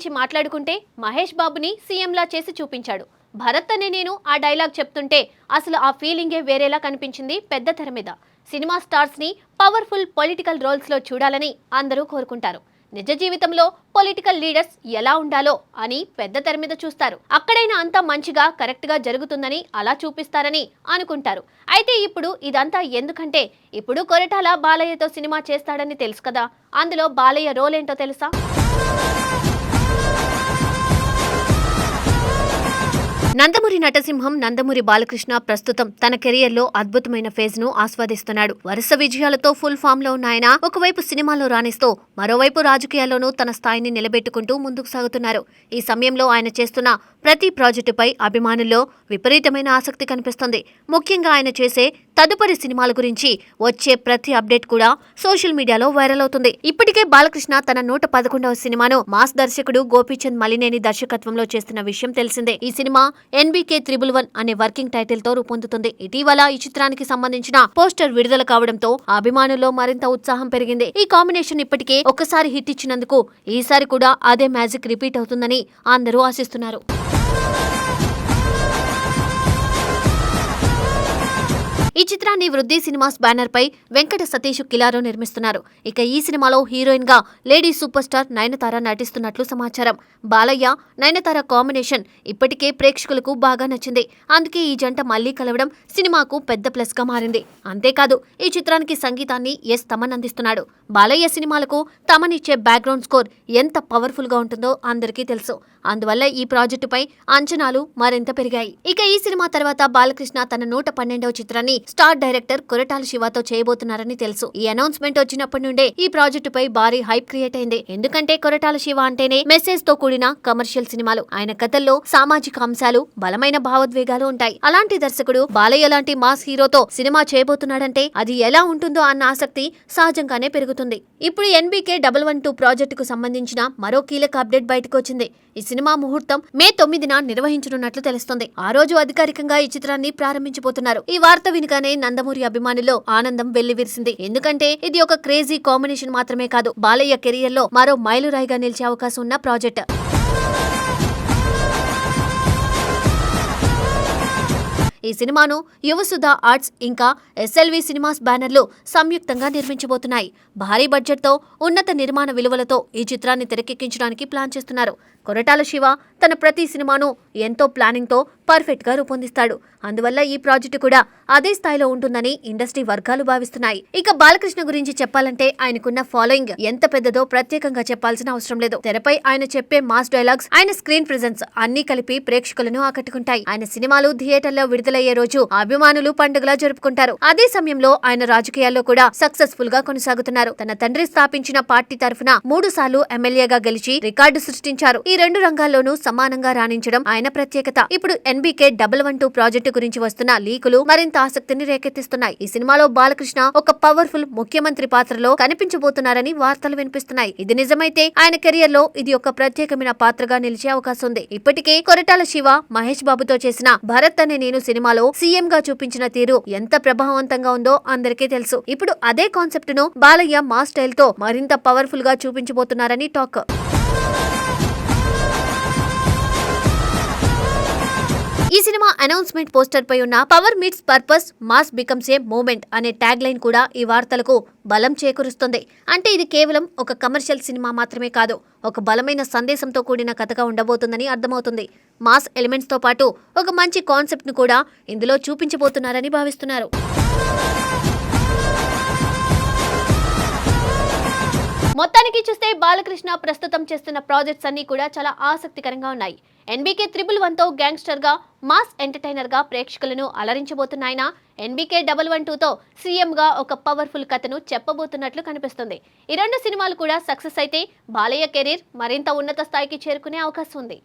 గురించి మాట్లాడుకుంటే మహేష్ బాబుని సీఎంలా చేసి చూపించాడు. భరత్ అనే నేను ఆ డైలాగ్ చెప్తుంటే అసలు ఆ ఫీలింగే వేరేలా కనిపించింది పెద్ద తెర మీద. సినిమా స్టార్స్ ని పవర్ఫుల్ పొలిటికల్ రోల్స్ లో చూడాలని అందరూ కోరుకుంటారు. నిజ జీవితంలో పొలిటికల్ లీడర్స్ ఎలా ఉండాలో అని పెద్ద తెర మీద చూస్తారు. అక్కడైనా అంతా మంచిగా కరెక్ట్ గా జరుగుతుందని అలా చూపిస్తారని అనుకుంటారు. అయితే ఇప్పుడు ఇదంతా ఎందుకంటే ఇప్పుడు కొరటాల బాలయ్యతో సినిమా చేస్తాడని తెలుసు కదా. అందులో బాలయ్య రోల్ ఏంటో తెలుసా? నందమూరి నటసింహం నందమూరి బాలకృష్ణ ప్రస్తుతం తన కెరియర్ లో అద్భుతమైన ఫేజ్ ను ఆస్వాదిస్తున్నాడు. వరుస విజయాలతో ఫుల్ ఫామ్ లో ఉన్న ఆయన ఒకవైపు సినిమాలో రాణిస్తూ మరోవైపు రాజకీయాల్లోనూ తన స్థాయిని నిలబెట్టుకుంటూ ముందుకు సాగుతున్నారు. ఈ సమయంలో ఆయన చేస్తున్న ప్రతి ప్రాజెక్టుపై అభిమానుల్లో విపరీతమైన ఆసక్తి కనిపిస్తుంది. ముఖ్యంగా ఆయన చేసే తదుపరి సినిమాల గురించి వచ్చే ప్రతి అప్డేట్ కూడా సోషల్ మీడియాలో వైరల్ అవుతుంది. ఇప్పటికే బాలకృష్ణ తన 111వ సినిమాను మాస్ దర్శకుడు గోపీచంద్ మలినేని దర్శకత్వంలో చేస్తున్న విషయం తెలిసిందే. ఈ సినిమా NBK 111 అనే వర్కింగ్ టైటిల్ తో రూపొందుతుంది. ఇటీవల ఈ చిత్రానికి సంబంధించిన పోస్టర్ విడుదల కావడంతో అభిమానుల్లో మరింత ఉత్సాహం పెరిగింది. ఈ కాంబినేషన్ ఇప్పటికే ఒకసారి హిట్ ఇచ్చినందుకు ఈసారి కూడా అదే మ్యాజిక్ రిపీట్ అవుతుందని అందరూ ఆశిస్తున్నారు. ఈ చిత్రాన్ని వృద్ధి సినిమాస్ బ్యానర్ పై వెంకట సతీష్ కిలారో నిర్మిస్తున్నారు. ఇక ఈ సినిమాలో హీరోయిన్ గా లేడీ సూపర్ స్టార్ నయనతార నటిస్తున్నట్లు సమాచారం. బాలయ్య నయనతార కాంబినేషన్ ఇప్పటికే ప్రేక్షకులకు బాగా నచ్చింది. అందుకే ఈ జంట మళ్లీ కలవడం సినిమాకు పెద్ద ప్లస్ గా మారింది. అంతేకాదు ఈ చిత్రానికి సంగీతాన్ని తమన్ అందిస్తున్నాడు. బాలయ్య సినిమాలకు తమనిచ్చే బ్యాక్గ్రౌండ్ స్కోర్ ఎంత పవర్ఫుల్ గా ఉంటుందో అందరికీ తెలుసు. అందువల్ల ఈ ప్రాజెక్టుపై అంచనాలు మరింత పెరిగాయి. ఇక ఈ సినిమా తర్వాత బాలకృష్ణ తన 112వ చిత్రాన్ని స్టార్ డైరెక్టర్ కొరటాల శివతో చేయబోతున్నారని తెలుసు. ఈ అనౌన్స్మెంట్ వచ్చినప్పటి నుండే ఈ ప్రాజెక్టుపై భారీ హైప్ క్రియేట్ అయింది. ఎందుకంటే కొరటాల శివ అంటేనే మెసేజ్ తో కూడిన కమర్షియల్ సినిమాలు. ఆయన కథల్లో సామాజిక అంశాలు, బలమైన భావోద్వేగాలు ఉంటాయి. అలాంటి దర్శకుడు బాలయ్య లాంటి మాస్ హీరోతో సినిమా చేయబోతున్నాడంటే అది ఎలా ఉంటుందో అన్న ఆసక్తి సహజంగానే పెరుగుతుంది. ఇప్పుడు NBK 112 ప్రాజెక్టుకు సంబంధించిన మరో కీలక అప్డేట్ బయటకు వచ్చింది. ఈ సినిమా ముహూర్తం మే 9న నిర్వహించనున్నట్లు తెలుస్తుంది. ఆ రోజు అధికారికంగా ఈ చిత్రాన్ని ప్రారంభించబోతున్నారు. ఈ వార్త వినగానే నందమూరి అభిమానుల్లో ఆనందం వెల్లివిరిసింది. ఎందుకంటే ఇది ఒక క్రేజీ కాంబినేషన్ మాత్రమే కాదు, బాలయ్య కెరియర్ లో మరో మైలురాయిగా నిలిచే అవకాశం ఉన్న ప్రాజెక్ట్. ఈ సినిమాను యువసుధ ఆర్ట్స్ ఇంకా SLV సినిమాస్ బ్యానర్లు సంయుక్తంగా నిర్మించబోతున్నాయి. భారీ బడ్జెట్తో ఉన్నత నిర్మాణ విలువలతో ఈ చిత్రాన్ని తెరకెక్కించడానికి ప్లాన్ చేస్తున్నారు. కొరటాల శివ తన ప్రతి సినిమాను ఎంతో ప్లానింగ్తో పర్ఫెక్ట్ గా రూపొందిస్తాడు. అందువల్ల ఈ ప్రాజెక్టు కూడా అదే స్థాయిలో ఉంటుందని ఇండస్ట్రీ వర్గాలు భావిస్తున్నాయి. ఇక బాలకృష్ణ గురించి చెప్పాలంటే ఆయనకున్న ఫాలోయింగ్ ఎంత పెద్దదో ప్రత్యేకంగా చెప్పాల్సిన అవసరం లేదు. తెరపై ఆయన చెప్పే మాస్ డైలాగ్స్, ఆయన స్క్రీన్ ప్రెజెన్స్ అన్ని కలిపి ప్రేక్షకులను ఆకట్టుకుంటాయి. ఆయన సినిమాలు థియేటర్లో విడుదలయ్యే రోజు అభిమానులు పండుగలా జరుపుకుంటారు. అదే సమయంలో ఆయన రాజకీయాల్లో కూడా సక్సెస్ఫుల్ గా కొనసాగుతున్నారు. తన తండ్రి స్థాపించిన పార్టీ తరఫున 3 సార్లు ఎమ్మెల్యేగా గెలిచి రికార్డు సృష్టించారు. ఈ 2 రంగాల్లోనూ సమానంగా రాణించడం ఆయన ప్రత్యేకత. ఇప్పుడు NBK 112 ప్రాజెక్టు గురించి వస్తున్న లీకులు మరింత ఆసక్తిని రేకెత్తిస్తున్నాయి. ఈ సినిమాలో బాలకృష్ణ ఒక పవర్ఫుల్ ముఖ్యమంత్రి పాత్రలో కనిపించబోతున్నారని వార్తలు వినిపిస్తున్నాయి. ఇది నిజమైతే ఆయన కెరియర్ లో ఇది ఒక ప్రత్యేకమైన పాత్రగా నిలిచే అవకాశం ఉంది. ఇప్పటికే కొరటాల శివ మహేష్ బాబుతో చేసిన భరత్ అనే నేను సినిమాలో సీఎం గా చూపించిన తీరు ఎంత ప్రభావవంతంగా ఉందో అందరికీ తెలుసు. ఇప్పుడు అదే కాన్సెప్ట్ ను బాలయ్య మాస్ స్టైల్ తో మరింత పవర్ఫుల్ గా చూపించబోతున్నారని టాక్. ఈ సినిమా అనౌన్స్మెంట్ పోస్టర్ పై ఉన్న power meets purpose, mass becomes a moment అనే ట్యాగ్ లైన్ కూడా ఈ వార్తలకు బలం చేకూరుస్తుంది. అంటే ఇది కేవలం ఒక కమర్షియల్ సినిమా మాత్రమే కాదు, ఒక బలమైన సందేశంతో కూడిన కథగా ఉండబోతుందని అర్థమవుతుంది. మాస్ ఎలిమెంట్స్ తో పాటు ఒక మంచి కాన్సెప్ట్ ను కూడా ఇందులో చూపించబోతున్నారని భావిస్తున్నారు. మొత్తానికి చూస్తే బాలకృష్ణ ప్రస్తుతం చేస్తున్న ప్రాజెక్ట్స్ అన్ని కూడా చాలా ఆసక్తికరంగా ఉన్నాయి. NBK 111 తో గ్యాంగ్స్టర్ గా, మాస్ ఎంటర్టైనర్ గా ప్రేక్షకులను అలరించబోతున్నాయన NBK 112 తో సీఎం గా ఒక పవర్ఫుల్ కథను చెప్పబోతున్నట్లు కనిపిస్తుంది. ఈ 2 సినిమాలు కూడా సక్సెస్ అయితే బాలయ్య కెరీర్ మరింత ఉన్నత స్థాయికి చేరుకునే అవకాశం ఉంది.